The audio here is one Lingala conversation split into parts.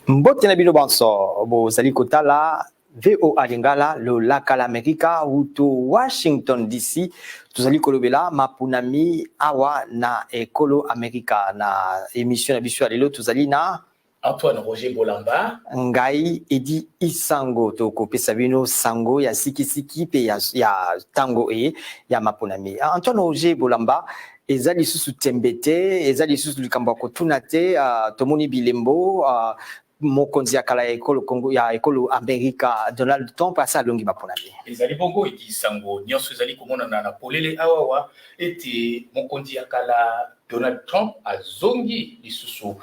Mbote na bino banso bozali kotala VOA Lingala lo laka l'Amerika ou to Washington DC tozali kolobela mapunami awa na ekolo Amerika na émission na biso ya lelo tozali na Antoine Roger Bolamba ngai Edi Isango to kopesa bino sango ya sikisiki pe ya tango ya mapunami. Antoine Roger Bolamba ezali susu tembete ezali susu likambo kotuna te tomoni bilembo mokonzi ya kala ya ekolo Congo ya ekolo Amerika Donald Trump asa longi mapunami. Ezali bongo Edi Isango nyonso ezali komona na polele awawa ete mokonzi ya kala Donald Trump azongi lisusu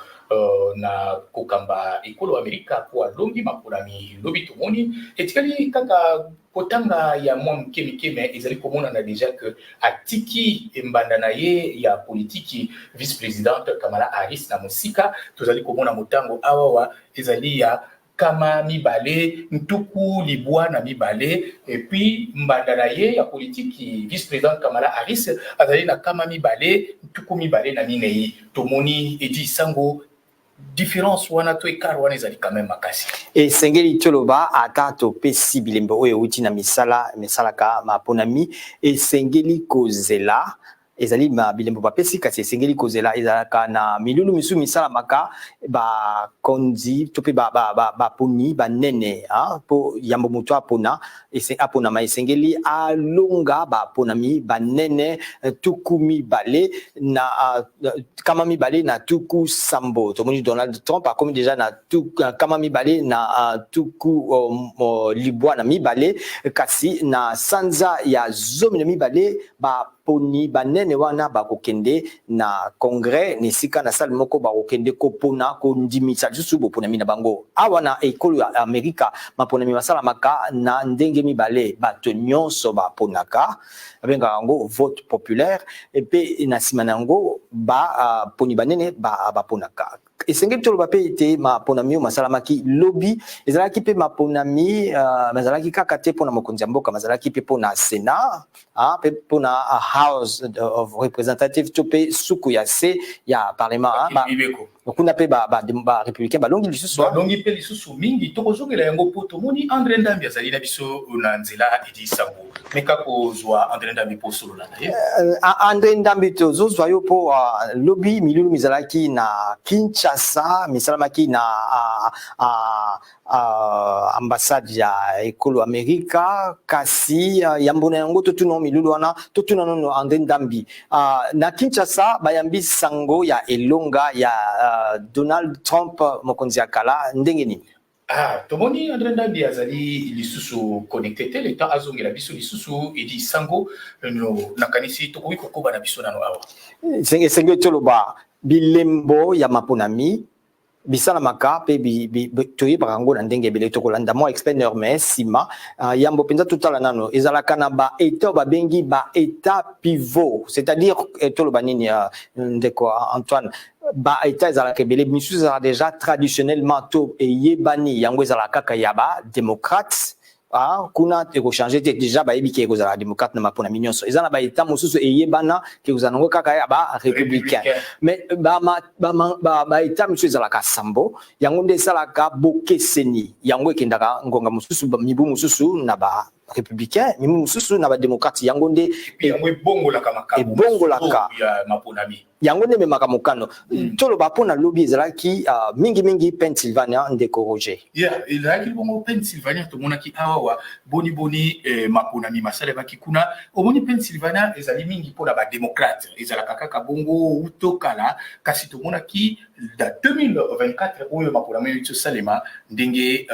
na kokamba ekolo Amerika kwa longi mapunami lobi tomoni etikali kaka potanga ya mwa mkeme ezali komona na deja que atiki mbanda na ye ya politiki vice-présidente Kamala Harris na musika tozali komona motango awawa ezali ya kama mibale ntuku libwa na mibale et puis mbanda na ye ya politiki vice-présidente Kamala Harris azali na kama mibale ntuku mibale na minei tomoni Edi Isango différence wana to ekar wana ezali quand même makasi et sengeli toloba ata to pesi bilembo oyo uti na misala ka maponami et sengeli kozela ezali ma bilembo ba pesi kasi sengeli kozela ezalaka na milulu misu misala maka ba konzi to pe ba poni ba nene po yambo muto apona ese apona ma sengeli alonga ba ponami ba nene tukumi bale na kama mi bale na tuku sambo to moni Donald Trump a comme déjà na tuku kama mi bale na tuku libwa na mi bale kasi na sanza ya zomi na mi bale ba poni banene wana bakokende na congrès nisika na salle moko bakokende kopona kondimisa juste boponami na bango awa na ekolo ya Amerika maponami masala maka na ndenge mibale bato nyonso baponaka abenga yango vote populaire et puis na sima nango ba poni banene baponaka esengeli toloba pe ete maponami masalamaki lobby ezalaki pe maponami mazalaki kaka te pona mokonzi ya mboka mazalaki pe pona Sénat pe pona House of Representatives to pe suku ya se ya parlement kuna pe ba républicain balongi lisusu pe lisusu mingi tokozongela yango po tomoni André Ndambi azali na biso na nzela Edi Isango meka kozwa André Ndambi po solo na ye André Ndambi tozozwa yo po lobby milulu mizalaki na Kinshasa misalamaki na ambassade ya ekolo Amerika kasi yambona yango totuna milulu wana totuna nono André Ndambi na Kinshasa bayambi sango ya elonga ya Donald Trump mokonzi ya kala ndenge nini tomoni André Ndambi azali lisusu connecté te le temps azongela biso lisusu Edi Isango no nakanisi tokoki kokoba na biso nano awa senge toloba bilembo ya maponami bisala maka pe toyi barango na ndenge bele tokolanda mo expert mais sima yambo penza totala nano ezalaka na ba état ba bengi ba état pivot c'est-à-dire toloba nini ndeko Antoine ba état ezalaka bele misu za déjà traditionnellement to eyebani yango ezalaka kaka ya ba démocrates kuna te ko changer déjà ba yebiki ko za démocrate na mapona minyonso ezana ba état mosusu eyebana ke uzanango kaka ya ba républicain mais ba état mosusu ezalaka sambo yango nde salaka bokeseni yango ekendaka ngonga mosusu mibu mosusu na ba républicain mibu mosusu na ba démocrate yango nde yango ebongolaka makambo ya maponami yango nde memaka mokano toloba pona lobby ezalaki mingi Pennsylvania ndeko Roger ezalaki bongo Pennsylvania tomonaki awawa boni maponami masalemaki kuna omoni Pennsylvania ezali mingi pona ba démocrate ezalaka kaka bongo utokala kasi tomonaki da 2024 oyo maponami yoto salema ndenge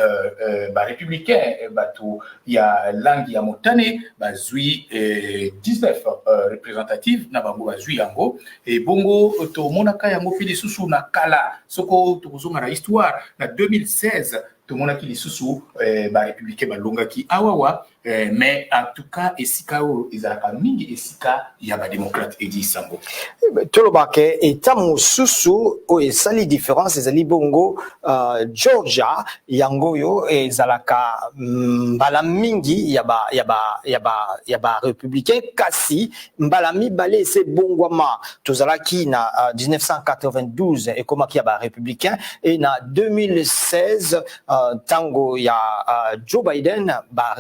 ba républicain bato ya langi ya motane bazui 19 représentative na bango bazui yango et bongo tomonaka yango pe lisusu na kala soko tokozonga na histoire na 2016 tomonaki lisusu ba républicain balongaki awawa mais en tout cas esika o ezalaka mingi esika ya ba démocrate edi sango tolobake eta mosusu o esali différence ezali bongo Georgia yango yo ezalaka mbala mingi ya ba républicain kasi mbala mibale ese bongwama tozalaki na 1992 ekomaki ya ba républicain et na 2016 tango ya Joe Biden ba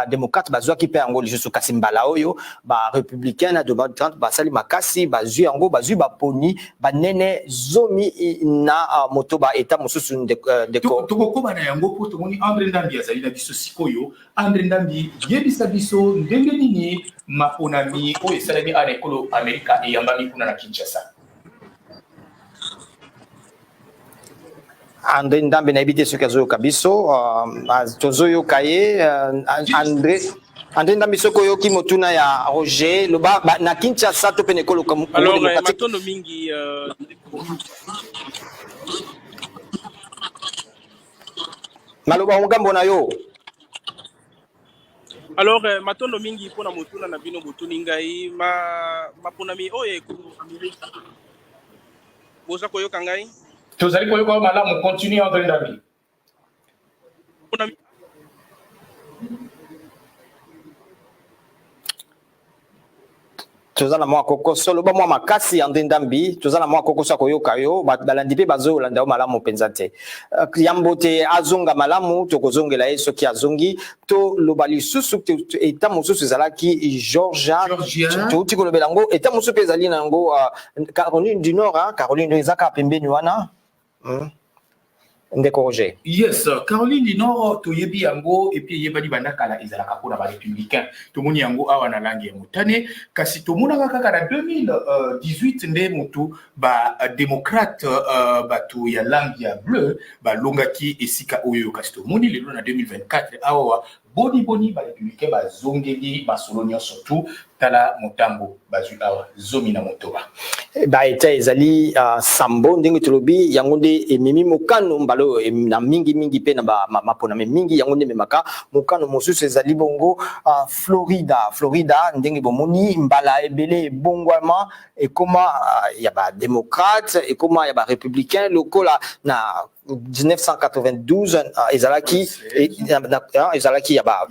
démocrate bazwaki pe yango lisusu kasi mbala oyo ba républicain na Donald Trump basali makasi bazwi yango bazwi baponi banene zomi na motoba eta mosusu ndeko tokokoba na yango po tomoni André Ndambi azali na biso sikoyo André Ndambi yebisa biso ndenge nini maponami oyo esalami ana ekolo Amerika eyambami kuna na Kinshasa. André Ndambi na ebite soki azoyoka biso tozoyoka ye André Ndambi soko yoki motuna ya Roger loba na Kinshasa to pene ekolo alors matondo mingi maloba ngambo na yo. Alors matondo mingi pona motuna na bino botuni ngai maponami oyo ekolo Amerika boza koyoka ngai tozali koyoka malamu continue André Ndambi. Tozana mwa kokoso loba mwa makasi André Ndambi tozana mwa kokoso koyoka yo balandi pe bazolanda malamu penza te yambo te azonga malamu tokozongela ye soki azongi to loba lisusu eta mosusu ezalaki Georgia touti kolobela ngo eta mosusu pe ezali nango Caroline du Nord Caroline ezaka pembeni wana ndeko Roger. Yes, Caroline du Nord toyebi yango et puis yebali bandakala ezalaka pona ba républicain tomoni yango awa na langi ya motane kasi tomona kaka na 2018 nde mutu ba démocrate batu ya langi ya bleu ba longaki esika oyo kasi tomoni lelo na 2024 awa boni ba républicain ba zongeli ba solonia surtout tala motambo bazui awa zomi na motoba ba eta ezali sambo ndenge tolobi yango nde ememi mokano mbalo na mingi pe na mapona mingi yango nde memaka mokano mosusu ezali bongo Florida ndenge bomoni mbala ebele bongwama ekoma ya ba démocrate ekoma ya ba républicain lokola na 1992 ezalaki ya ba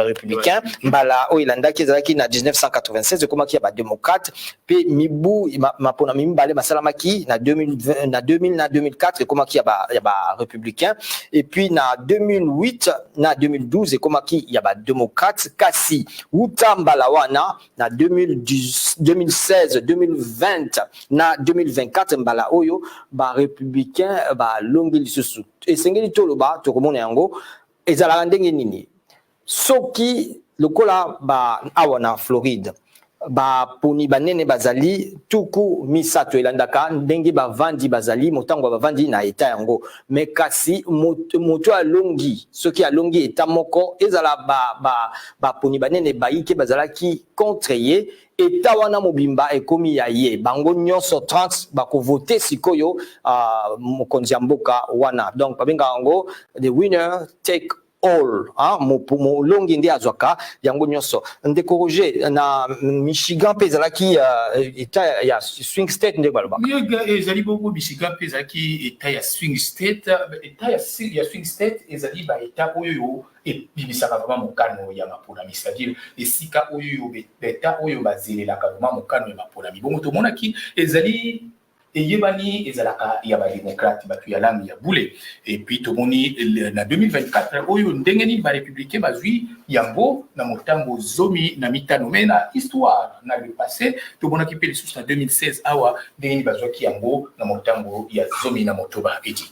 républicain mbala o ilandaki ezalaki na 1996 ekomaki ya ba démocrate pe mibu mapona mimbale basalamaki na 2020 na 2000 na 2004 ekomaki ya ba républicain et puis na 2008 na 2012 ekomaki ya ba démocrate kasi uta mbala wana na 2016 2020 na 2024 mbala oyo ba républicain ba longi lisusu esengeli toloba tokomona yango ezalaka ndenge nini soki lokola ba awa na Floride ba poni banene bazali tuku misato elandaka ndenge bavandi bazali motango bavandi na eta yango me kasi moto alongi soki alongi eta moko ezala ba poni banene baike bazalaki contre ye eta wana mobimba ekomi ya ye bango nyonso 30 bako voter sikoyo mokonzi ya mboka wana donc babenga yango the winner take all mo longi ndi azwaka yango nyonso ndeko Roger na Michigan pe ezalaki eta ya swing state ndeko baloba ezali bongo Michigan pe ezalaki eta ya swing state eta ya swing state ezali ba eta oyo ebimisaka vraiment mokano ya maponami c'est-à-dire esika oyo eta oyo bazelelaka vraiment mokano ya maponami bongo tomonaki ezali eyebani ezalaka ya ba démocrate batu ya langi ya bule et puis tomoni na 2024 oyo ndenge ni ba républicain bazui yango na motambo zomi na mitano mais na histoire na le passé tomonaki pe lisusu na 2016 awa ndenge ni bazwaki yango na motambo ya zomi na motoba eti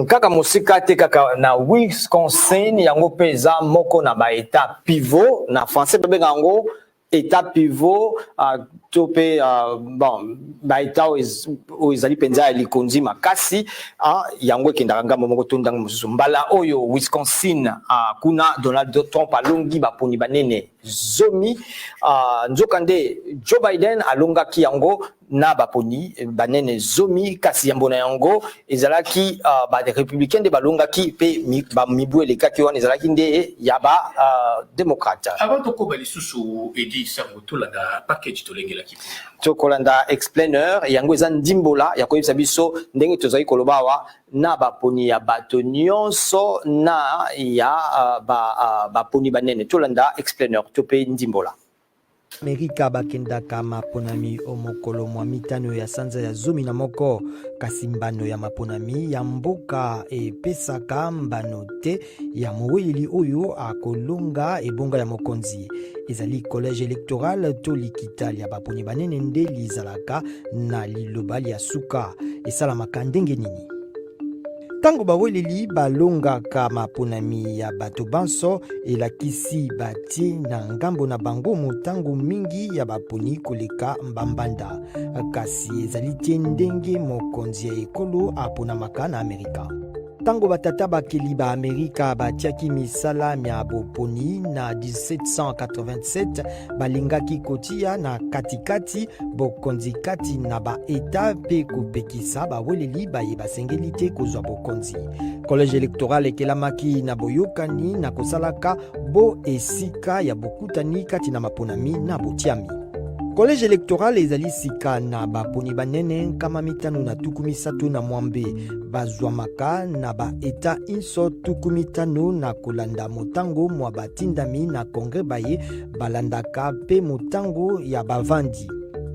kaka mosika te kaka na Wisconsin yango peza moko na ba état pivot na français babenga yango état pivot tope bon baita ezali penza likonzi makasi yango ekendaka ngambo moko to ndango mosusu mbala oyo Wisconsin kuna Donald Trump alongi baponi banene zomi nzokande Joe Biden alongaki yango na baponi banene zomi kasi yambo na yango ezalaki ba républicain de balongaki pe ba mibu elekaki wana ezalaki nde ya ba démocrate. Avant to ko bali susu edi sango to la package to lengela ki to kolanda explainer yango eza ndimbola ya koyebisa biso ndenge tozali kolobawa na baponi ya bato nyonso na ya baponi banene tolanda explainer to pe ndimbola. Amerika bakendaka maponami omokolo mwa mitano ya sanza ya zomi na moko kasi mbano ya maponami ya mboka epesaka mbano te ya moweli oyo akolonga ebonga ya mokonzi ezali collège électoral to likita ya baponi banene nde lizalaka na liloba ya suka esalamaka ndenge nini. Tango baweleli balongaka maponami ya bato banso elakisi bati na ngambo na bango motango mingi ya baponi koleka mbambanda kasi ezali te ndenge mokonzi ya ekolo aponamaka na Amerika. Tango batata bakeli ba Amerika batiaki misala mya boponi na 1787 balingaki kotia na katikati bokonzi kati na ba eta pe kopekisa baweleli baye basengeli te kozwa bokonzi. Collège électoral ekelamaki na boyokani na kosalaka bo esika ya bokutani kati na maponami na botiami. Collège électoral ezali sika na baponi banene kama mitano na tukumisatu na mwambe bazwamaka na ba eta inso tukumitano na kolanda motango mwa batindami na kongre baye balandaka pe motango ya bavandi.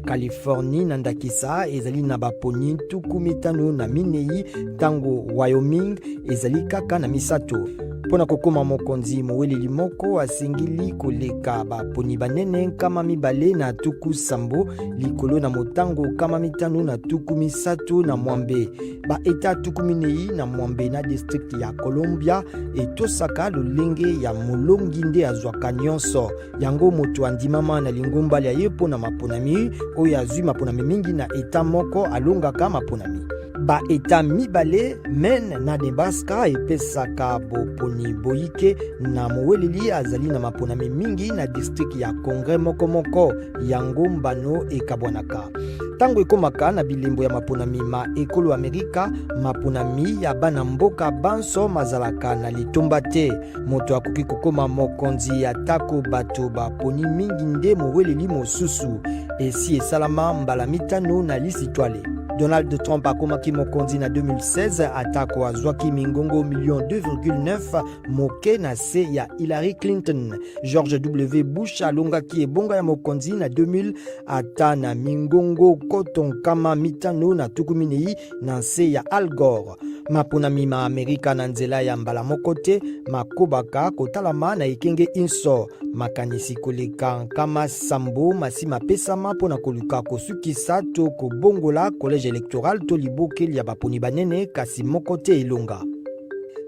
Californie na ndakisa ezali na baponi tukumitano na minei tango Wyoming ezali kaka na misato. Pona kokoma mokonzi moweleli moko asengili koleka baponi banene kama mibale na tuku sambo likolo na motango kama mitano na tuku misatu na mwambe ba eta tuku minei na mwambe na district ya Columbia etosaka lolenge ya molongi nde azwaka nyonso yango moto andimama na lingomba ya yepo na maponami oyo azwi maponami mingi na eta moko alongaka maponami. Ba eta mibale men na Nebraska epesaka boponi boyike na moweleli azali na maponami mingi na district ya Kongre moko yango mbano ekabwanaka. Tango ekomaka na bilembo ya maponami ma ekolo Amerika maponami ya bana mboka banso mazalaka na litomba te moto akoki kokoma mokonzi ya tako bato baponi mingi nde moweleli mosusu esi esalama mbala mitano na lisitwale. Donald Trump akomaki mokonzi na 2016 atako azwaki mingongo million 2,9 moke na se ya Hillary Clinton. George W. Bush alongaki ebonga ya mokonzi na 2000 ata na mingongo koton kama mitano na tukuminei na se ya Al Gore. Maponami ma Amerika na nzela ya mbala moko te makobaka kotalama na ekenge inso makanisi koleka kama sambo masima pesama pona koluka kosukisa to kobongola collège électoral to libokeli ya baponi banene kasi moko te elonga.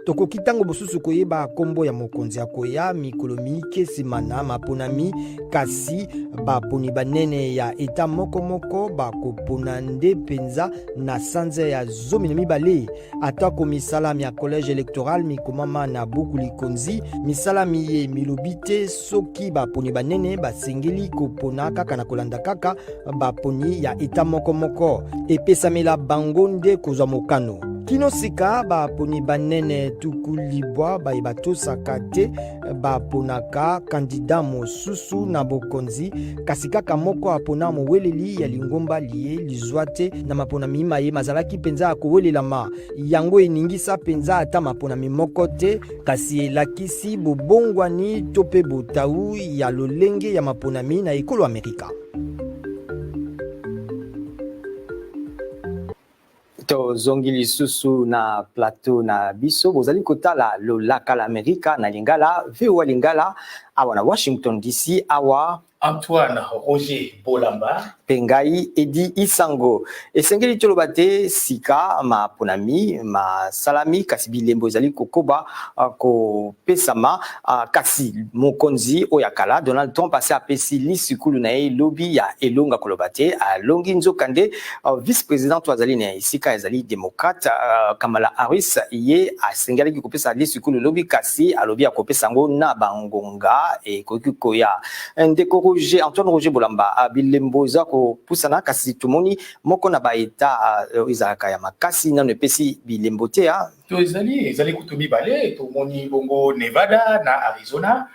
Tokoki tango bosusu koyeba kombo ya mokonzi akoya mikolo mike nsima na maponami kasi baponi banene ya eta moko bakopona nde penza na sanza ya zomi na mibale atako misalami ya collège électoral mikomama na buku likonzi misalami ye milobi te soki baponi banene basengeli kopona kaka na kolanda kaka baponi ya eta moko epesamela bango nde kozwa mokano. Kino sika baponi banene tukulibwa batosaka te baponaka kandida mosusu na bokonzi kasi kaka moko apona moweleli ya lingomba liye lizwa te na maponami maye mazalaki penza akowelelama yango eningisa penza ata maponami moko te kasi elakisi bobongwani to pe botau ya lolenge ya maponami na ekolo Amerika. To zongi lisusu na plateau na biso bozali kotala lolaka la Amerika na lingala VOA lingala awa na Washington DC awa Antoine Roger Bolamba Pengai Edi Isango esengeli tolobate sika ma ponami ma salami kasi bilembo ezali kokoba ko pesama kasi mokonzi oyakala Donald Trump ase apesi lisikulu na ye lobi ya elonga kolobate alongi nzokande vice-président azali na isika ezali démocrate Kamala Harris ye asengeli kopesa lisikulu lobi kasi alobi akopesa ngo na bangonga e koya ndeko Roger Antoine Roger Bolamba bilembo za ko pusana kasi tumoni moko na baeta izaka ya makasi nano epesi bilembo te ya to ezali kutubi bale to moni bongo Nevada na Arizona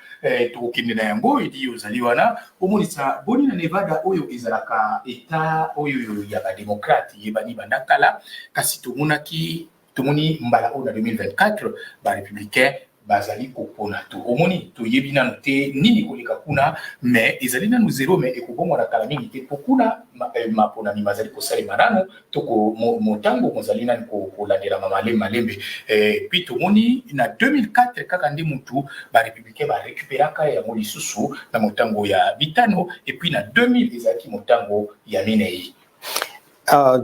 to kende na yango edi ozali wana omonisa boni na Nevada oyo ezalaka eta oyo ya ba démocrate yebani bandakala kasi tumoni mbala o na 2024 ba républicain bazali kopona to omoni to yebina note nini koleka kuna mais ezali na zero mais ekobongo na kala mingi te pokuna mapona ni bazali kosali marano to ko motango mozali na ko landela malembe puis to moni na 2004 kaka ndi mutu ba républicain ba récupéraka ya molisusu na motango ya bitano et puis na 2000 ezaki motango ya minei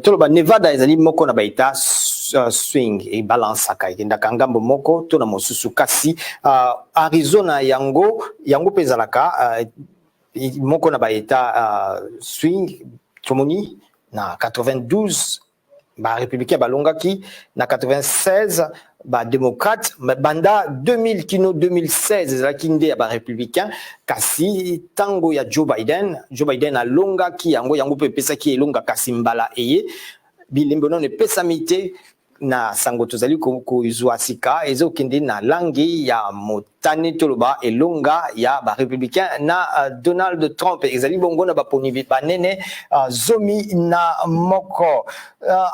toloba Nevada ezali moko na baita swing e balance aka ekendaka ngambo moko to na mosusu kasi Arizona yango pezalaka moko na baeta swing tomoni na 92 ba républicain balongaki na 96 ba démocrate banda 2000 kino 2016 ezalaki nde ya ba républicain kasi tango ya Joe Biden alongaki yango pe pesaki elonga kasi mbala eye bilembo non epesami te na sango tozali kozwa sika ezokende na langi ya motane toloba elonga ya ba républicain na Donald Trump ezali bongo na baponi banene zomi na moko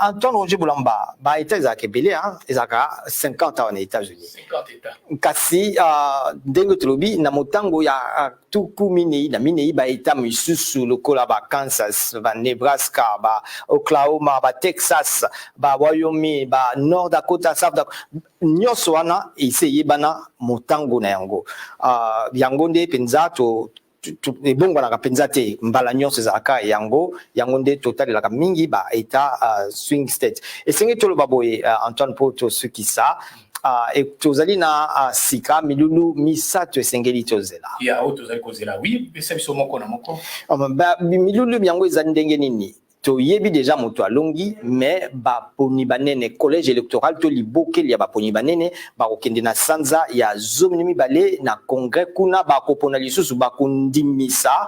Antoine Roger Bolamba ba eta ezaka ebele ezaka 50 ans na États-Unis 50 états kasi ndenge tolobi na motango ya tuku minei na minei ba eta misusu lokola ba Kansas ba Nebraska ba Oklahoma ba Texas ba Wyoming ba North Dakota South Dakota nyonso wana eseye bana motango na yango yango nde penza to ebongo na penza te mbala nyonso ezalaka yango nde totalelaka mingi ba eta swing state esenge toloba boye Antoine Poto sukisa tozali na sika milulu misato esengeli tozela ya tozali kozela oui pesa biso moko na moko milulu yango ezali ndenge nini to yebi déjà moto alongi mais baponi banene collège électoral to libokeli ya baponi banene bakokende na sanza ya zomi mibale na congrès kuna bakopona lisusu bakondimisa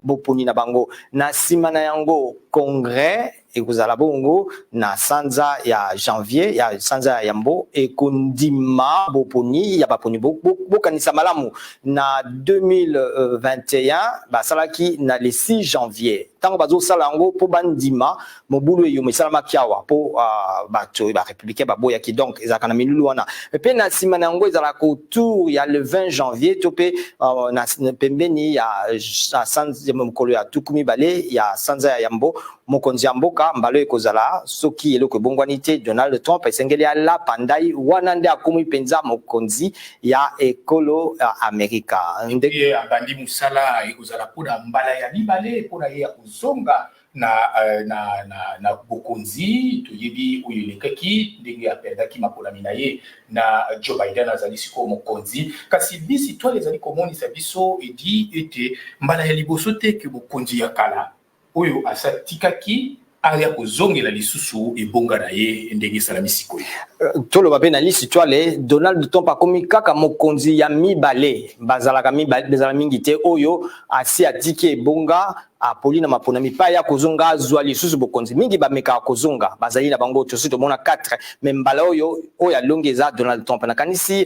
boponi na bango na sima na yango congrès ekozala bongo na sanza ya janvier ya sanza ya yambo ekondima boponi ya baponi bokanisa malamu na 2021 basalaki na le 6 janvier tango bazosala yango po bandima mobulu eyo esalamaki awa po bato ba républicain baboyaki donc ezalaka na milulu wana pe na sima na yango ezalaka autour ya le 20 janvier to pe na pembeni ya sanza mokolo ya tuku mibale ya sanza ya yambo mokonzi ya mboka mbalo ekozala soki eloko ebongwani te Donald Trump esengeli ala pandai wana nde akomi penza mokonzi ya ekolo Amerika ndenge abandi musala ekozala mpona mbala ya mibale mpona ye ya kozonga na bokonzi toyebi oyo elekaki ndenge aperdaki makolami na ye na Joe Biden azali sikoyo mokonzi kasi bisi toile ezali komonisa biso edi ete mbala ya liboso te ke bokonzi ya kala oyo asatikaki aya kozongela lisusu ebonga na ye ndenge esala misikoyo toloba pe na lisi toile Donald Trump akomi kaka mokonzi ya mibale bazalaka mingi te oyo asi atiki ebonga apoli na maponami pa ya kozonga azwa lisusu bokonzi mingi bameka kozonga bazali na bango tosi tomona 4 mais mbala oyo alongi eza Donald Trump nakanisi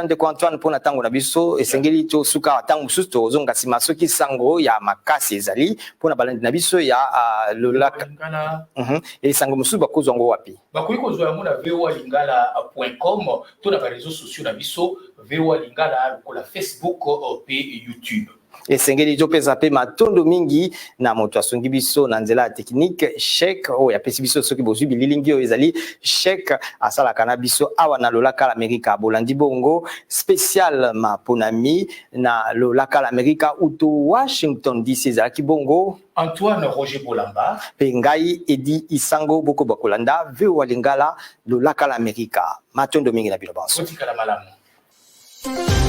ndeko Antoine mpona tango na biso esengeli tosuka tango mosusu tozonga nsima soki sango ya makasi ezali mpona balandi na biso ya lolaka esango mosusu bakozwa yango wapi bakoki kozwa yango na voalingala.com to na bareseau sociaux na biso voalingala lokola Facebook pe YouTube esengeli topesa pe matondo mingi na moto asongi biso na nzela ya technique chèque oyo apesi biso soki bozwi bililingi oyo ezali chèque asalaka na biso awa na lolaka la Amerika bolandi bongo spécial maponami na lolaka la Amerika uto Washington DC ezalaki bongo Antoine Roger Bolamba pe ngai Edi Isango boko bakolanda VOA Lingala lolaka la Amerika matondo mingi na bilo banso otikala malamu.